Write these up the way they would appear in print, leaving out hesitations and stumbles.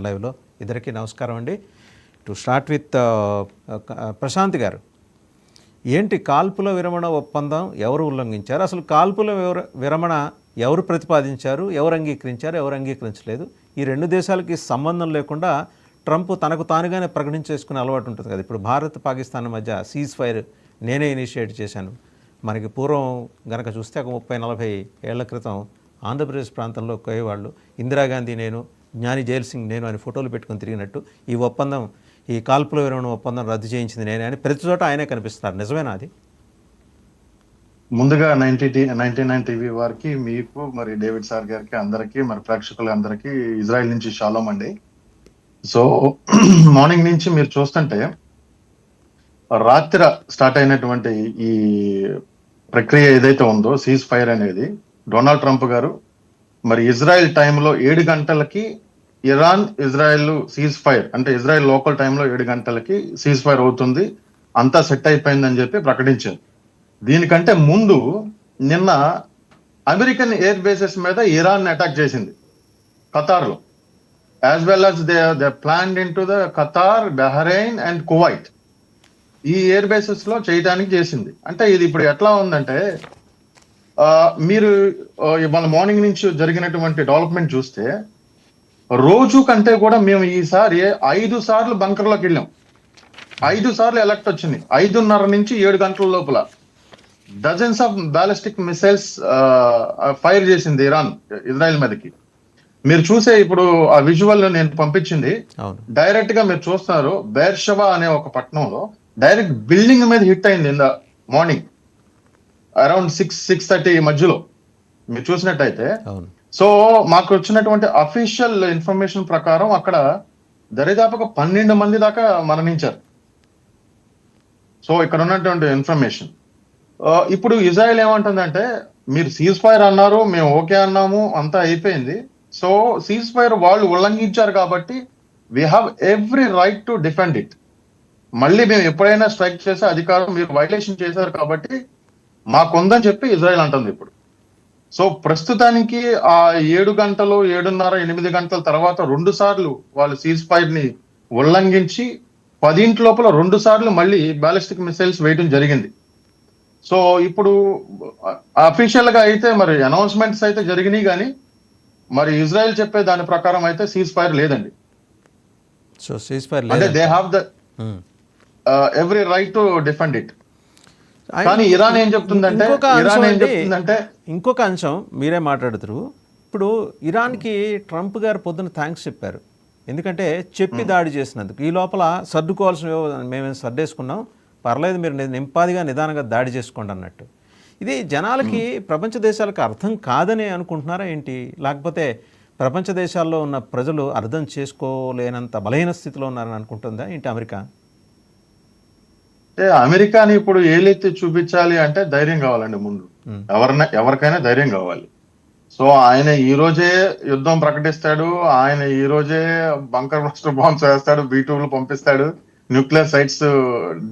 లైవ్లో ఇద్దరికి నమస్కారం అండి. టు స్టార్ట్ విత్ ప్రశాంత్ గారు, ఏంటి కాల్పుల విరమణ ఒప్పందం ఎవరు ఉల్లంఘించారు? అసలు కాల్పుల విరమణ ఎవరు ప్రతిపాదించారు, ఎవరు అంగీకరించారు, ఎవరు అంగీకరించలేదు? ఈ రెండు దేశాలకి సంబంధం లేకుండా ట్రంప్ తనకు తానుగానే ప్రకటించేసుకునే అలవాటు ఉంటుంది కదా. ఇప్పుడు భారత్ పాకిస్తాన్ మధ్య సీజ్ ఫైర్ నేనే ఇనిషియేట్ చేశాను. మనకి పూర్వం గనక చూస్తే ఒక 30-40 ఏళ్ల క్రితం ఆంధ్రప్రదేశ్ ప్రాంతంలో కోయేవాళ్ళు ఇందిరాగాంధీ నేను, జ్ఞాని జైల్ సింగ్ నేను అని ఫోటోలు పెట్టుకొని తిరిగినట్టు ఈ ఒప్పందం, ఈ కాల్పుల విరమణ ఒప్పందం రద్దు చేయించింది నేనే అని ప్రతి చోట ఆయనే కనిపిస్తున్నారు. నిజమేనా అది? ముందుగా 99 టీవీ వారికి, మీకు, మరి డేవిడ్ సార్ గారికి, అందరికీ, మరి ప్రేక్షకులందరికీ ఇజ్రాయెల్ నుంచి షాలోమ్ అండి. సో మార్నింగ్ నుంచి మీరు చూస్తుంటే రాత్రి స్టార్ట్ అయినటువంటి ఈ ప్రక్రియ ఏదైతే ఉందో సీజ్ ఫైర్ అనేది, డొనాల్డ్ ట్రంప్ గారు మరి ఇజ్రాయెల్ టైంలో 7 గంటలకి ఇరాన్ ఇజ్రాయెల్ సీజ్ ఫైర్, అంటే ఇజ్రాయెల్ లోకల్ టైంలో 7 గంటలకి సీజ్ ఫైర్ అవుతుంది, అంతా సెట్ అయిపోయిందని చెప్పి ప్రకటించారు. దీనికంటే ముందు నిన్న అమెరికన్ ఎయిర్ బేసెస్ మీద ఇరాన్ అటాక్ చేసింది ఖతార్లో, as well as they planned in to the Qatar, Bahrain and Kuwait. ఈ ఎయిర్ బేసెస్ లో చేయడానికి చేసింది. అంటే ఇది ఇప్పుడు ఎట్లా ఉందంటే, మీరు ఇవాళ మార్నింగ్ నుంచి జరిగినటువంటి డెవలప్మెంట్ చూస్తే రోజు కంటే కూడా మేము ఈసారి 5 సార్లు బంకర్లోకి వెళ్ళాం, 5 సార్లు ఎలక్ట్ వచ్చింది. 5:30 నుంచి 7 గంటల లోపల dozens of ballistic missiles fire చేసింది ఇరాన్ ఇజ్రాయెల్ మీదకి. మీరు చూసే ఇప్పుడు ఆ విజువల్ నేను పంపించింది, డైరెక్ట్ గా మీరు చూస్తున్నారు. బేర్షవా అనే ఒక పట్టణంలో డైరెక్ట్ బిల్డింగ్ మీద హిట్ అయింది ఇన్ ద మార్నింగ్ అరౌండ్ 6-6:30 మధ్యలో మీరు చూసినట్టయితే. సో మాకు వచ్చినటువంటి అఫీషియల్ ఇన్ఫర్మేషన్ ప్రకారం అక్కడ దరిదాపుగా 12 మంది దాకా మరణించారు. సో ఇక్కడ ఉన్నటువంటి ఇన్ఫర్మేషన్. ఇప్పుడు ఇజ్రాయెల్ ఏమంటుందంటే, మీరు సీజ్ ఫైర్ అన్నారు, మేము ఓకే అన్నాము, అంతా అయిపోయింది. సో సీజ్ ఫైర్ వాళ్ళు ఉల్లంఘించారు కాబట్టి we have every right to defend it. మళ్ళీ మేము ఎప్పుడైనా స్ట్రైక్ చేసే అధికారం మీరు వైలేషన్ చేశారు కాబట్టి మాకుందని చెప్పి ఇజ్రాయెల్ అంటుంది ఇప్పుడు. సో ప్రస్తుతానికి ఆ 7 గంటలు, 7:30, 8 గంటల తర్వాత 2 సార్లు వాళ్ళు సీజ్ ఫైర్ ని ఉల్లంఘించి 10 లోపల 2 సార్లు మళ్ళీ బాలిస్టిక్ మిసైల్స్ వేయడం జరిగింది. సో ఇప్పుడు అఫీషియల్ గా అయితే మరి అనౌన్స్మెంట్స్ అయితే జరిగినాయి, కానీ మరి ఇజ్రాయెల్ చెప్పే దాని ప్రకారం అయితే సీజ్ ఫైర్ లేదండి. సో సీజ్ ఫైర్ అంటే they have the every right to defend it. కానీ ఇరాన్ ఏం చెప్తుందంటే, ఇంకొక అంశం మీరే మాట్లాడుతారు. ఇప్పుడు ఇరాన్కి ట్రంప్ గారు పొద్దున థ్యాంక్స్ చెప్పారు, ఎందుకంటే చెప్పి దాడి చేసినందుకు. ఈ లోపల సర్దుకోవాల్సిన మేమేం సర్దేసుకున్నాం, పర్లేదు మీరు నింపాదిగా నిదానంగా దాడి చేసుకోండి అన్నట్టు. ఇది జనాలకి, ప్రపంచ దేశాలకు అర్థం కాదని అనుకుంటున్నారా ఏంటి? లేకపోతే ప్రపంచ దేశాల్లో ఉన్న ప్రజలు అర్థం చేసుకోలేనంత బలహీన స్థితిలో ఉన్నారని అనుకుంటుందా ఏంటి అమెరికా? అమెరికాని ఇప్పుడు ఏలెత్తి చూపించాలి అంటే ధైర్యం కావాలండి. ముందు ఎవరికైనా ధైర్యం కావాలి. సో ఆయన ఈ రోజే యుద్ధం ప్రకటిస్తాడు, ఆయన ఈ రోజే బంకర్ బస్టర్ బాంబ్స్ వేస్తాడు, B-2లు పంపిస్తాడు, న్యూక్లియర్ సైట్స్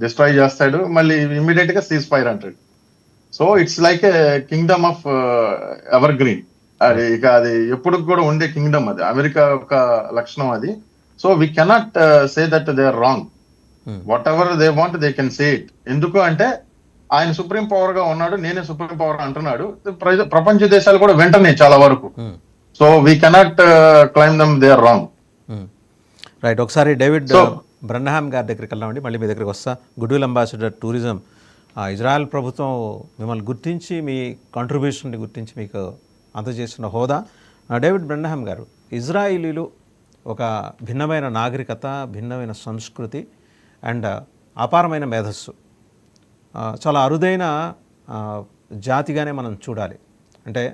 డిస్ట్రాయ్ చేస్తాడు, మళ్ళీ ఇమ్మీడియట్ గా సీజ్ ఫైర్ అంటాడు. So it's like A Kingdom of ever green. అది ఇక అది ఎప్పుడు కూడా ఉండే కింగ్డమ్, అది అమెరికా యొక్క లక్షణం అది. So we cannot say that they are wrong. Whatever they want they can say it. ఎందుకు అంటే ఆయన సుప్రీం పవర్ గా ఉన్నాడు, నేనే సుప్రీం పవర్ అంటున్నాడు. ప్రపంచ దేశాలు కూడా వెంటనే చాలా వరకు. So we cannot claim them they are wrong. Right. ఒకసారి డేవిడ్ బ్రన్హామ్ గారి దగ్గరికి వెళ్దామండి, మళ్ళీ మీ దగ్గరికి వస్తా. గుడ్విల్ అంబాసిడర్ టూరిజం, ఇజ్రాయెల్ ప్రభుత్వం మిమ్మల్ని గుర్తించి, మీ కాంట్రిబ్యూషన్ని గుర్తించి మీకు అందజేసిన హోదా. డేవిడ్ బ్రన్హామ్ గారు, ఇజ్రాయిలీలు ఒక భిన్నమైన నాగరికత, భిన్నమైన సంస్కృతి అండ్ అపారమైన మేధస్సు, చాలా అరుదైన జాతిగానే మనం చూడాలి. అంటే